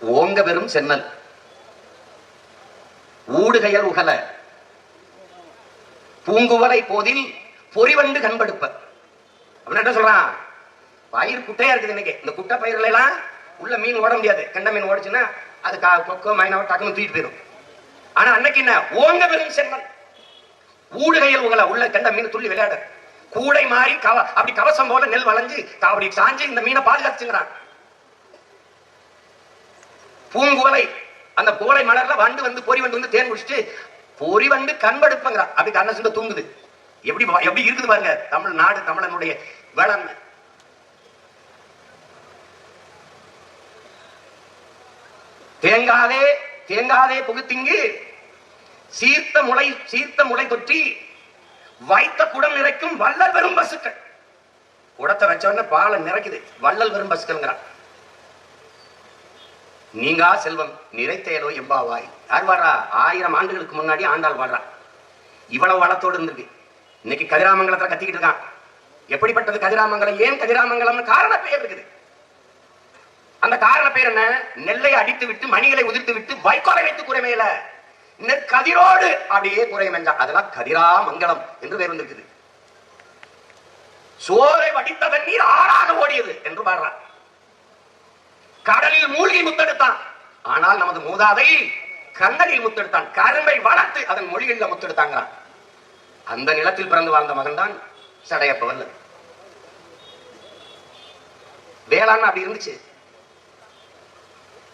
ஓங்க பெரும் சென்னல் ஊடுகையல் உகல பூங்குவலை போதில் பொறிவண்டு கண்படுப்ப அப்படின்னு என்ன சொல்றான்? பயிர் குட்டையா இருக்குது இன்னைக்கு. இந்த குட்டை பயிர்கள் எல்லாம் உள்ள மீன் ஓட முடியாது. கெண்ட மீன் ஓடிச்சுன்னா அது கொக்கோ மைனாவோ டக்குன்னு தூக்கிட்டு போயிடும். ஆனா அன்னைக்கு என்ன? ஓங்க பெரும் சென்னல் ஊடுகையல் உகல உள்ள கெண்ட மீன் துள்ளி விளையாட கூடை மாறி அப்படி கவசம் போல நெல் வளைஞ்சு அப்படி சாஞ்சு இந்த மீனை பாதுகாத்துங்கிறான். பூங்குவலை அந்த கோலை மலர்ல வண்டு வந்து பொறி வண்டு வந்து தேன் குடிச்சிட்டு பொறி வண்டு கண்படுப்பங்கிறான். அப்படி கண்ண சுண்ட தூங்குது. எப்படி எப்படி இருக்குது பாருங்க தமிழ்நாடு, தமிழனுடைய வேளாண்மை. தேங்காதே தேங்காதே புகுத்திங்கு சீர்த்த முளை தொற்றி வைத்த குடம் நிறைக்கும் வள்ளல் வெறும் பசுக்கள். குடத்தை வச்சவன பாலை நிறைக்குது. வள்ளல் வெறும் பசுக்கள். நீங்கா செல்வம் நிறைத்தேலோ எம்பாவாய். யார் வாடுறா? 1000 ஆண்டுகளுக்கு முன்னாடி ஆண்டாள் வாடுறா. இவ்வளவு வளத்தோடு இருந்திருக்கு. இன்னைக்கு கதிராமங்கலத்துல கத்திக்கிட்டு இருக்கான். எப்படிப்பட்டது கதிராமங்கலம்? ஏன் கதிராமங்கலம்? காரண பெயர் இருக்குது. அந்த காரண பெயர் என்ன? நெல்லை அடித்து விட்டு மணிகளை உதிர்த்து விட்டு வைக்கோலை வைத்து கூரை மேல நெற்கதிரோடு அப்படியே கூரை மெஞ்சா. அதெல்லாம் கதிராமங்கலம் என்று பேர் வந்திருக்குது. சோரை வடித்த தண்ணீர் ஆறாக ஓடியது என்று பாடுறான். கடலில் மூழ்கி முத்தெடுத்தான். ஆனால் நமது மூதாதை கண்ணலில் முத்தெடுத்தான். கரும்பை வளர்த்து அதன் மொழிகளில் முத்தெடுத்தாங்க. அந்த நிலத்தில் பிறந்து வாழ்ந்த மகன் தான் சடையப்ப வல்லன். வேளாண் அப்படி இருந்துச்சு.